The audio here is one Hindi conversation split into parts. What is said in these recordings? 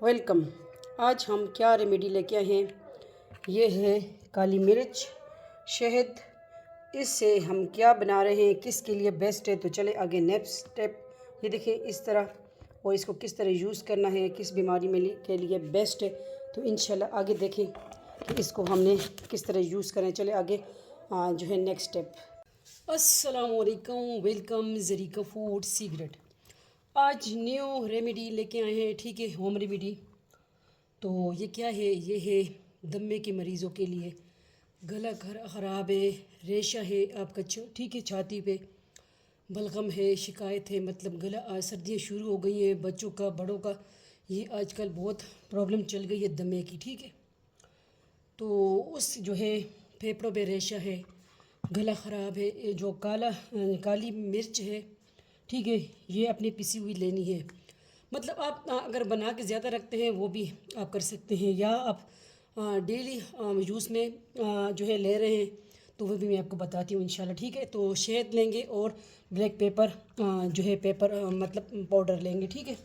वेलकम। आज हम क्या रेमेडी लेके आए हैं। ये है काली मिर्च, शहद। इससे हम क्या बना रहे हैं, किसके लिए बेस्ट है। तो चले आगे नेक्स्ट स्टेप। ये देखिए इस तरह, और इसको किस तरह यूज़ करना है, किस बीमारी में के लिए बेस्ट है। तो इंशाल्लाह आगे देखें कि इसको हमने किस तरह यूज़ करें। चले आगे जो है नेक्स्ट स्टेप। अस्सलाम वालेकुम, वेलकम ज़रीका फूड सीक्रेट। आज न्यू रेमेडी लेके आए हैं, ठीक है, होम रेमेडी। तो ये क्या है, ये है दमे के मरीज़ों के लिए। गला ख़राब है, रेशा है आपका, ठीक है, छाती पे बलगम है, शिकायत है, मतलब गला, सर्दियाँ शुरू हो गई हैं, बच्चों का बड़ों का ये आजकल बहुत प्रॉब्लम चल गई है दमे की, ठीक है। तो उस जो है फेफड़ों पे रेशा है, गला ख़राब है, ये जो काली मिर्च है, ठीक है, ये अपनी पिसी हुई लेनी है। मतलब आप अगर बना के ज़्यादा रखते हैं वो भी आप कर सकते हैं, या आप डेली यूज़ में जो है ले रहे हैं तो वो भी मैं आपको बताती हूँ इंशाल्लाह, ठीक है। तो शहद लेंगे और ब्लैक पेपर जो है पेपर मतलब पाउडर लेंगे, ठीक है,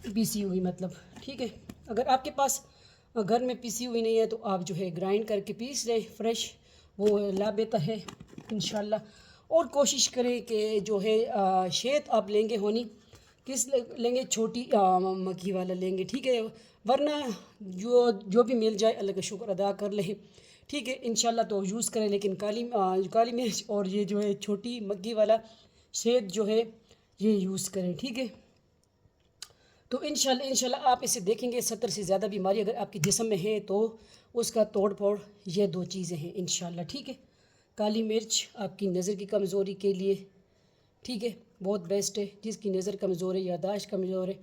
पीसी हुई मतलब, ठीक है। अगर आपके पास घर में पीसी हुई नहीं है तो आप जो है ग्राइंड करके पीस लें, फ्रेश, वो ला बेहतर है इंशाल्लाह। और कोशिश करें कि जो है शहद आप लेंगे होनी किस लेंगे, छोटी मक्खी वाला लेंगे, ठीक है। वरना जो भी मिल जाए अल्लाह का शुक्र अदा कर लें, ठीक है इंशाल्लाह। तो यूज़ करें, लेकिन काली मिर्च और ये जो है छोटी मक्खी वाला शहद जो है ये यूज़ करें, ठीक है। तो इंशाल्लाह आप इसे देखेंगे 70 से ज़्यादा बीमारी अगर आपके जिस्म में है तो उसका तोड़ फोड़ ये दो चीज़ें हैं इंशाल्लाह, ठीक है। काली मिर्च आपकी नज़र की कमज़ोरी के लिए, ठीक है, बहुत बेस्ट है। जिसकी नज़र कमज़ोर है, यादाश्त कमज़ोर है,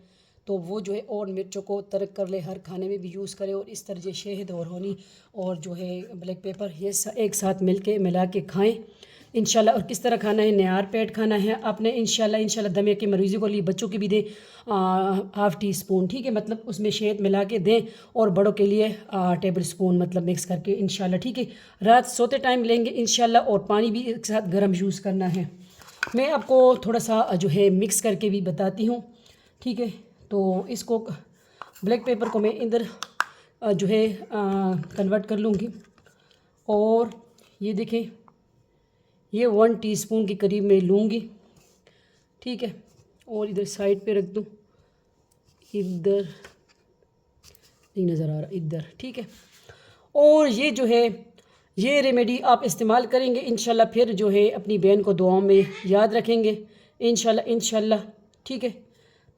तो वो जो है और मिर्चों को तर्क कर ले, हर खाने में भी यूज़ करे। और इस तरह शहद और होनी और जो है ब्लैक पेपर ये एक साथ मिला के खाएँ इंशाल्लाह। और किस तरह खाना है, निहार पेट खाना है आपने इंशाल्लाह। दमे के मरीज़ों को लिए बच्चों के भी दें 1/2 टीस्पून, ठीक है, मतलब उसमें शहद मिला के दें। और बड़ों के लिए टेबल स्पून मतलब मिक्स करके इंशाल्लाह, ठीक है। रात सोते टाइम लेंगे इंशाल्लाह, और पानी भी एक साथ गर्म यूज़ करना है। मैं आपको थोड़ा सा जो है मिक्स करके भी बताती हूँ, ठीक है। तो इसको ब्लैक पेपर को मैं इधर जो है कन्वर्ट कर लूँगी। और ये देखें, ये 1 टीस्पून के करीब मैं लूँगी, ठीक है। और इधर साइड पे रख दूँ, इधर नहीं नज़र आ रहा, इधर, ठीक है। और ये जो है ये रेमेडी आप इस्तेमाल करेंगे इंशाल्लाह, फिर जो है अपनी बहन को दुआओं में याद रखेंगे इंशाल्लाह, ठीक है।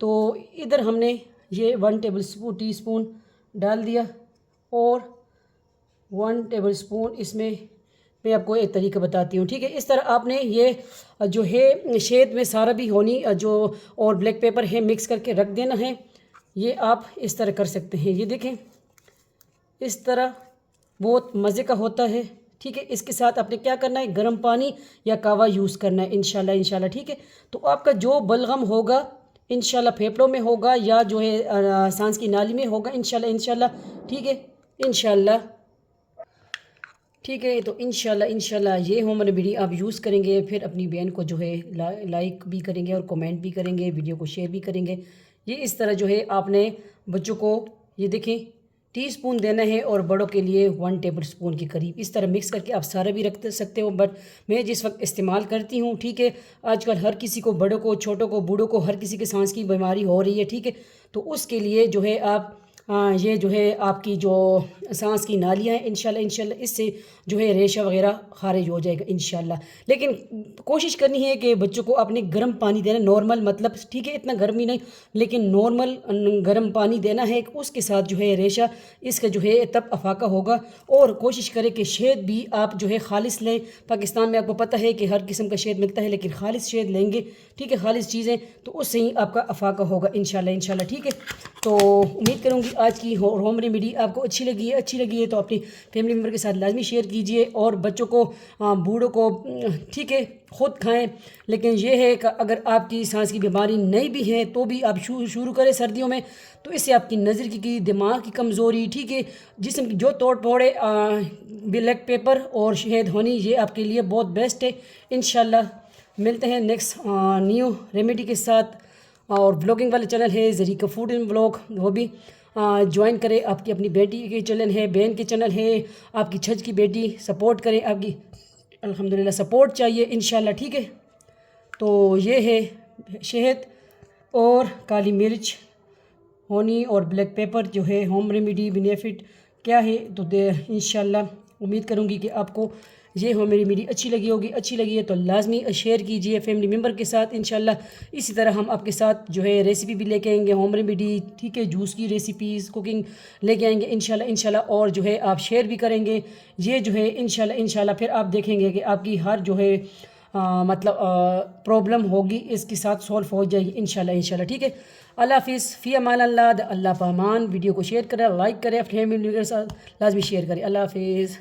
तो इधर हमने ये 1 टीस्पून डाल दिया, और 1 टेबलस्पून इसमें मैं आपको एक तरीका बताती हूँ, ठीक है। इस तरह आपने ये जो है शहद में सारा भी होनी जो और ब्लैक पेपर है मिक्स करके रख देना है। ये आप इस तरह कर सकते हैं, ये देखें इस तरह बहुत मज़े का होता है, ठीक है। इसके साथ आपने क्या करना है, गर्म पानी या कावा यूज़ करना है इंशाल्लाह, ठीक है। तो आपका जो बलगम होगा इंशाल्लाह फेफड़ों में होगा, या जो है सांस की नाली में होगा इंशाल्लाह, ठीक है, इंशाल्लाह, ठीक है। तो इंशाल्लाह ये होम रेमेडी आप यूज़ करेंगे, फिर अपनी बहन को जो है लाइक भी करेंगे और कमेंट भी करेंगे, वीडियो को शेयर भी करेंगे। ये इस तरह जो है आपने बच्चों को ये देखें टीस्पून देना है, और बड़ों के लिए 1 टेबलस्पून के करीब इस तरह मिक्स करके आप सारा भी रख सकते हो। बट मैं जिस वक्त इस्तेमाल करती हूँ, ठीक है, आजकल हर किसी को, बड़ों को, छोटों को, बूढ़ों को, हर किसी के सांस की बीमारी हो रही है, ठीक है। तो उसके लिए जो है आप ये जो है आपकी जो सांस की नालियाँ हैं इंशाल्लाह इससे जो है रेशा वगैरह खारिज हो जाएगा इंशाल्लाह। लेकिन कोशिश करनी है कि बच्चों को आपने गर्म पानी देना, नॉर्मल मतलब, ठीक है, इतना गर्मी नहीं, लेकिन नॉर्मल गर्म पानी देना है। उसके साथ जो है रेशा इसका जो है तब अफाका होगा। और कोशिश करें कि शहद भी आप जो है खालिस लें। पाकिस्तान में आपको पता है कि हर किस्म का शहद मिलता है, लेकिन खालिस शहद लेंगे, ठीक है, खालिस चीज़ें, तो उससे ही आपका अफाका होगा इंशाल्लाह, ठीक है। तो उम्मीद करूँगी आज की होम रेमेडी आपको अच्छी लगी है तो अपनी फैमिली मेम्बर के साथ लाजमी शेयर कीजिए। और बच्चों को, बूढ़ों को, ठीक है, ख़ुद खाएं। लेकिन ये है कि अगर आपकी सांस की बीमारी नहीं भी है तो भी आप शुरू करें सर्दियों में, तो इससे आपकी नज़र की दिमाग की कमज़ोरी, ठीक है, जिस्म की जो तोड़ फोड़े, ब्लैक पेपर और शहद होनी, ये आपके लिए बहुत बेस्ट है इंशाल्लाह। मिलते हैं नेक्स्ट न्यू रेमेडी के साथ। और ब्लॉगिंग वाला चैनल है ज़रीका फूड एंड ब्लॉग, वो भी ज्वाइन करें। आपकी अपनी बेटी के चैनल है, बहन के चैनल है, आपकी छज की बेटी, सपोर्ट करें। आपकी अल्हम्दुलिल्लाह सपोर्ट चाहिए इंशाल्लाह, ठीक है। तो ये है शहद और काली मिर्च, होनी और ब्लैक पेपर जो है होम रेमेडी बेनिफिट क्या है। तो इंशाल्लाह उम्मीद करूँगी कि आपको ये होम रेमेडी अच्छी लगी होगी। अच्छी लगी है तो लाजमी शेयर कीजिए फैमिली मेम्बर के साथ इंशाल्लाह। इसी तरह हम आपके साथ जो है रेसिपी भी लेके आएंगे, होम रेमेडी, ठीक है, जूस की रेसिपीज़, कुकिंग लेके आएंगे इंशाल्लाह। और जो है आप शेयर भी करेंगे ये जो है इंशाल्लाह। फिर आप देखेंगे कि आपकी हर जो है मतलब प्रॉब्लम होगी इसके साथ सॉल्व हो जाएगी इंशाल्लाह, ठीक है। अल्लाह हाफिज़, फ़ी अमान अल्लाह, अल्लाह पामान। वीडियो को शेयर करें, लाइक करें, फैमिली के साथ लाजमी शेयर करें। अल्लाह हाफिज़।